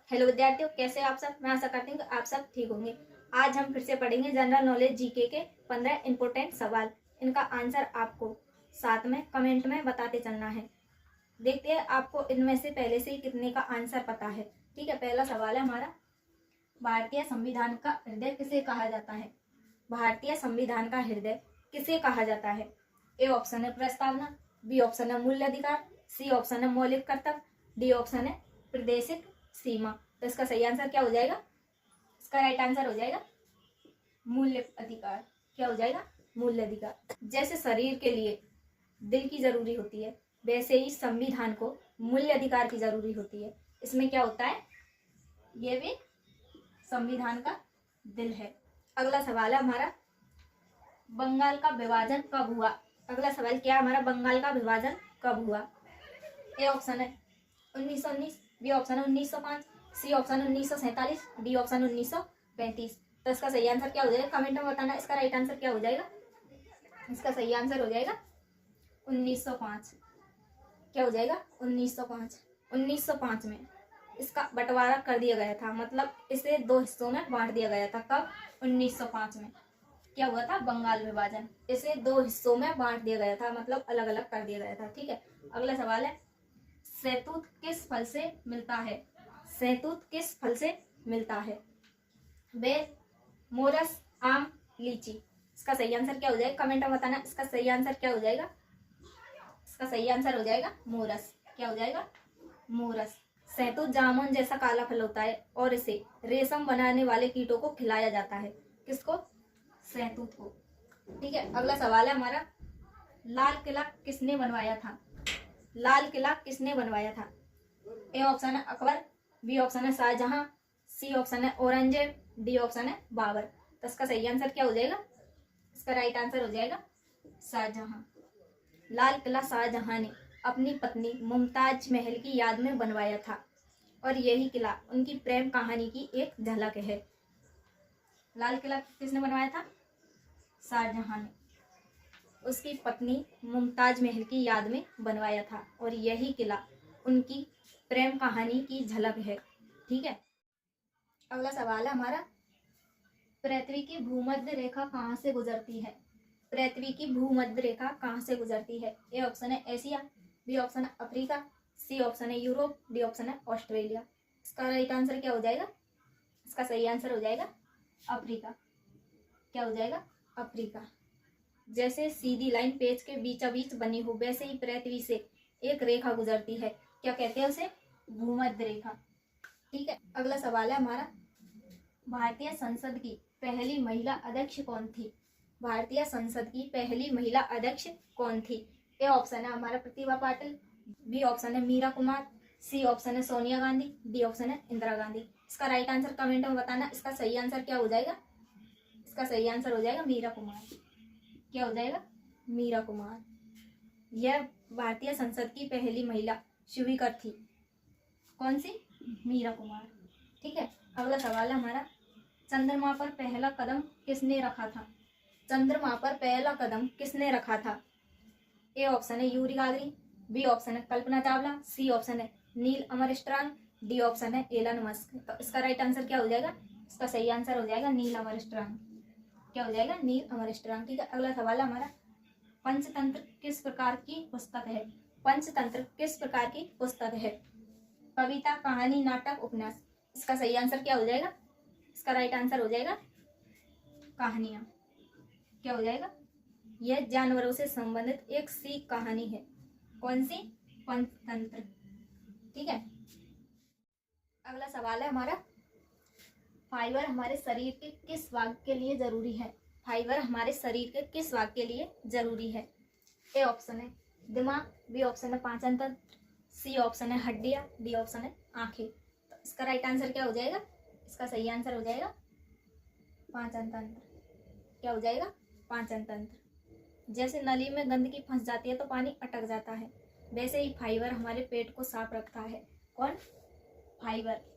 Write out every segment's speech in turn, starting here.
Hello विद्यार्थियों, कैसे आप सब। मैं आशा करती हूँ कि आप सब ठीक होंगे। आज हम फिर से पढ़ेंगे जनरल नॉलेज जीके के 15 इंपोर्टेंट सवाल। इनका आंसर आपको साथ में कमेंट में बताते चलना है। देखते हैं आपको इनमें से पहले से ही कितने का आंसर पता है। ठीक है, पहला सवाल है हमारा, भारतीय संविधान का हृदय किसे कहा जाता है। भारतीय संविधान का हृदय किसे कहा जाता है। ए ऑप्शन है प्रस्तावना, बी ऑप्शन है मूल्य अधिकार, सी ऑप्शन है मौलिक कर्तव्य, डी ऑप्शन है प्रादेशिक सीमा। तो इसका सही आंसर क्या हो जाएगा। इसका राइट आंसर हो जाएगा मूल्य अधिकार। क्या हो जाएगा, मूल्य अधिकार। जैसे शरीर के लिए दिल की जरूरी होती है, वैसे ही संविधान को मूल्य अधिकार की जरूरी होती है। इसमें क्या होता है, ये भी संविधान का दिल है। अगला सवाल है हमारा, बंगाल का विभाजन कब हुआ। अगला सवाल क्या है हमारा, बंगाल का विभाजन कब हुआ। ए ऑप्शन है 1919, बी ऑप्शन है 1905, सी ऑप्शन 1947, डी ऑप्शन 1935। तो इसका सही आंसर क्या हो जाएगा, कमेंट में बताना। इसका राइट आंसर क्या हो जाएगा। इसका सही आंसर हो जाएगा 1905। क्या हो जाएगा 1905। 1905 में इसका बंटवारा कर दिया गया था, मतलब इसे दो हिस्सों में बांट दिया गया था। कब, 1905 में क्या हुआ था, बंगाल विभाजन। इसे दो हिस्सों में बांट दिया गया था, मतलब अलग अलग कर दिया गया था। ठीक है, अगला सवाल है, शहतूत किस फल से मिलता है। शहतूत किस फल से मिलता है। बेर, मोरस, आम, लीची। इसका सही आंसर क्या हो जाएगा, कमेंट में बताना। इसका सही आंसर क्या हो जाएगा। इसका सही आंसर हो जाएगा मोरस। क्या हो जाएगा, मोरस। शहतूत जामुन जैसा काला फल होता है और इसे रेशम बनाने वाले कीटों को खिलाया जाता है। किसको, शहतूत को। ठीक है, अगला सवाल है हमारा, लाल किला किसने बनवाया था। लाल किला किसने बनवाया था। ए ऑप्शन है अकबर, बी ऑप्शन है शाहजहां, सी ऑप्शन है औरंगजेब, डी ऑप्शन है बाबर। तो इसका सही आंसर क्या हो जाएगा। इसका राइट आंसर हो जाएगा शाहजहां। लाल किला शाहजहां ने अपनी पत्नी मुमताज महल की याद में बनवाया था और यही किला उनकी प्रेम कहानी की एक झलक है। लाल किला किसने बनवाया था, शाहजहां ने उसकी पत्नी मुमताज महल की याद में बनवाया था और यही किला उनकी प्रेम कहानी की झलक है। ठीक है, अगला सवाल है हमारा, पृथ्वी की भूमध्य रेखा कहाँ से गुजरती है। पृथ्वी की भूमध्य रेखा कहाँ से गुजरती है। ए ऑप्शन है एशिया, बी ऑप्शन है अफ्रीका, सी ऑप्शन है यूरोप, डी ऑप्शन है ऑस्ट्रेलिया। इसका राइट आंसर क्या हो जाएगा। इसका सही आंसर हो जाएगा अफ्रीका। क्या हो जाएगा, अफ्रीका। जैसे सीधी लाइन पेज के बीचा बीच बनी हो, वैसे ही पृथ्वी से एक रेखा गुजरती है। क्या कहते हैं उसे, भूमध्य रेखा। ठीक है, अगला सवाल है हमारा, भारतीय संसद की पहली महिला अध्यक्ष कौन थी। भारतीय संसद की पहली महिला अध्यक्ष कौन थी। ए ऑप्शन है हमारा प्रतिभा पाटिल, बी ऑप्शन है मीरा कुमार, सी ऑप्शन है सोनिया गांधी, डी ऑप्शन है इंदिरा गांधी। इसका राइट आंसर कमेंट में बताना। इसका सही आंसर क्या हो जाएगा। इसका सही आंसर हो जाएगा मीरा कुमार। क्या हो जाएगा, मीरा कुमार। यह भारतीय संसद की पहली महिला स्पीकर थी। कौन सी, मीरा कुमार। ठीक है, अगला सवाल है हमारा, चंद्रमा पर पहला कदम किसने रखा था। चंद्रमा पर पहला कदम किसने रखा था। ए ऑप्शन है यूरी गागरी, बी ऑप्शन है कल्पना चावला, सी ऑप्शन है नील अमरस्ट्रांग, डी ऑप्शन है एलन मस्क। तो इसका राइट आंसर क्या हो जाएगा। इसका सही आंसर हो जाएगा नील अमरस्ट्रांग। क्या हो जाएगा, नील अमरस्ट्रांग। ठीक है, अगला सवाल है हमारा, पंचतंत्र किस प्रकार की पुस्तक है। पंचतंत्र किस प्रकार की पुस्तक है। कविता, कहानी, नाटक, उपन्यास। इसका सही आंसर क्या हो जाएगा। इसका राइट आंसर हो जाएगा कहानियां। क्या हो जाएगा, यह जानवरों से संबंधित एक सीख कहानी है। कौन सी, पंचतंत्र। ठीक है, अगला सवाल है हमारा, फाइबर हमारे शरीर के किस भाग के लिए जरूरी है। फाइबर हमारे शरीर के किस भाग के लिए जरूरी है। ए ऑप्शन है दिमाग, बी ऑप्शन है पाचन तंत्र, सी ऑप्शन है हड्डियां, डी ऑप्शन है आंखें। तो इसका राइट आंसर क्या हो जाएगा। इसका सही आंसर हो जाएगा पाचन तंत्र। क्या हो जाएगा, पाचन तंत्र। जैसे नली में गंदगी फंस जाती है तो पानी अटक जाता है, वैसे ही फाइबर हमारे पेट को साफ रखता है। कौन, फाइबर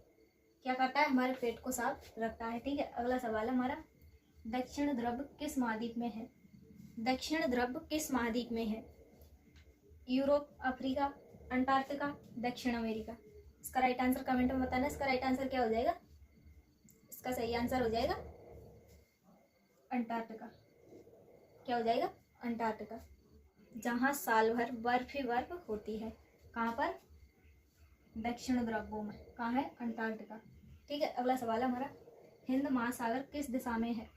क्या करता है, हमारे पेट को साफ रखता है। ठीक है, अगला सवाल है हमारा, दक्षिण ध्रुव किस महाद्वीप में है। दक्षिण ध्रुव किस महाद्वीप में है। यूरोप, अफ्रीका, अंटार्कटिका, दक्षिण अमेरिका। इसका राइट आंसर कमेंट में बताना। इसका राइट आंसर क्या हो जाएगा? इसका सही आंसर हो जाएगा अंटार्कटिका। क्या हो जाएगा? अंटार्कटिका, जहाँ साल भर बर्फ ही बर्फ होती है। कहाँ पर? दक्षिण ध्रुवों में। कहाँ है? अंटार्कटिका। ठीक है, अगला सवाल है हमारा, हिंद महासागर किस दिशा में है?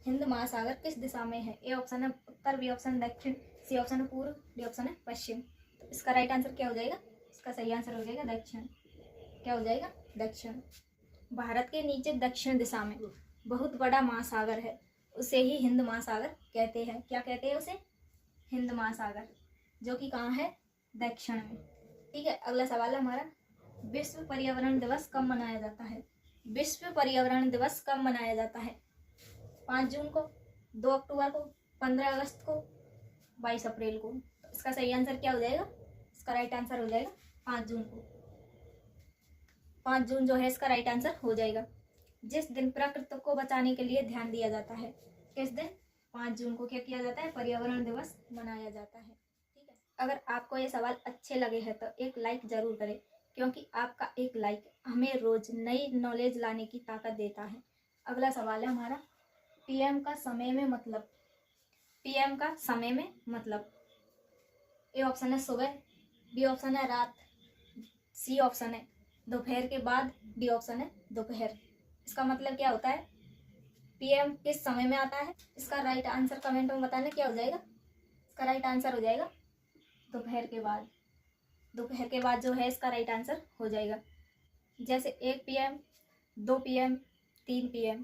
हिंद महासागर किस दिशा में है? ए ऑप्शन है उत्तर, बी ऑप्शन दक्षिण, सी ऑप्शन है पूर्व, डी ऑप्शन है पश्चिम। तो इसका राइट आंसर क्या हो जाएगा? इसका सही आंसर हो जाएगा दक्षिण। क्या हो जाएगा? दक्षिण। भारत के नीचे दक्षिण दिशा में बहुत बड़ा महासागर है, उसे ही हिंद महासागर कहते हैं। क्या कहते हैं उसे? हिंद महासागर, जो कि कहाँ है? दक्षिण में। ठीक है, अगला सवाल है हमारा, विश्व पर्यावरण दिवस कब मनाया जाता है? विश्व पर्यावरण दिवस कब मनाया जाता है? 5 जून को, 2 अक्टूबर को, 15 अगस्त को, 22 अप्रैल को। तो इसका सही आंसर क्या हो जाएगा? इसका राइट आंसर हो जाएगा 5 जून को। 5 जून जो है इसका राइट आंसर हो जाएगा, जिस दिन प्रकृति को बचाने के लिए ध्यान दिया जाता है। किस दिन? 5 जून को क्या किया जाता है? पर्यावरण दिवस मनाया जाता है। ठीक है, अगर आपको ये सवाल अच्छे लगे हैं तो एक लाइक जरूर करें, क्योंकि आपका एक लाइक हमें रोज नई नॉलेज लाने की ताकत देता है। अगला सवाल है हमारा, पीएम का समय में मतलब। पीएम का समय में मतलब, ए ऑप्शन है सुबह, बी ऑप्शन है रात, सी ऑप्शन है दोपहर के बाद, डी ऑप्शन है दोपहर। इसका मतलब क्या होता है? पीएम किस समय में आता है? इसका राइट आंसर कमेंट में बताना। क्या हो जाएगा? इसका राइट आंसर हो जाएगा दोपहर के बाद। दोपहर के बाद जो है इसका राइट आंसर हो जाएगा। जैसे 1 PM, 2 PM, 3 PM,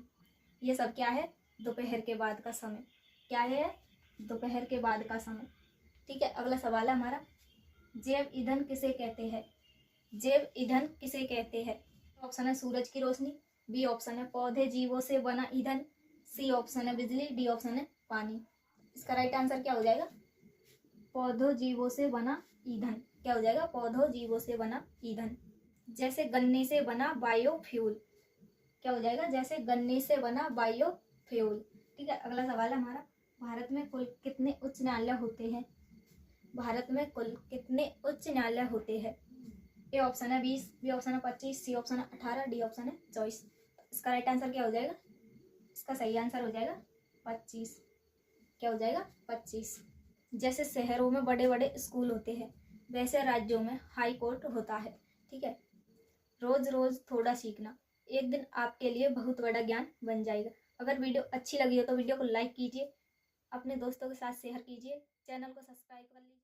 ये सब क्या है? दोपहर के बाद का समय। क्या है? दोपहर के बाद का समय। ठीक है, अगला सवाल है हमारा, जैव ईंधन किसे कहते हैं? जैव ईंधन किसे कहते हैं? ऑप्शन है सूरज की रोशनी, बी ऑप्शन है पौधे जीवों से बना ईंधन, सी ऑप्शन है बिजली, डी ऑप्शन है पानी। इसका राइट आंसर क्या हो जाएगा? पौधों जीवों से बना ईंधन। क्या हो जाएगा? पौधों जीवों से बना ईंधन। जैसे गन्ने से बना बायोफ्यूल। क्या हो जाएगा? जैसे गन्ने से बना बायोफ्यूल। ठीक है, अगला सवाल है हमारा, भारत में कुल कितने उच्च न्यायालय होते हैं? भारत में कुल कितने उच्च न्यायालय होते हैं? ए ऑप्शन है 20, बी ऑप्शन है 25, सी ऑप्शन है 18, डी ऑप्शन है 24। इसका राइट आंसर क्या हो जाएगा? इसका सही आंसर हो जाएगा 25। क्या हो जाएगा? 25। जैसे शहरों में बड़े बड़े स्कूल होते हैं, वैसे राज्यों में हाई कोर्ट होता है। ठीक है, रोज रोज थोड़ा सीखना एक दिन आपके लिए बहुत बड़ा ज्ञान बन जाएगा। अगर वीडियो अच्छी लगी हो तो वीडियो को लाइक कीजिए, अपने दोस्तों के साथ शेयर कीजिए, चैनल को सब्सक्राइब कर लीजिए।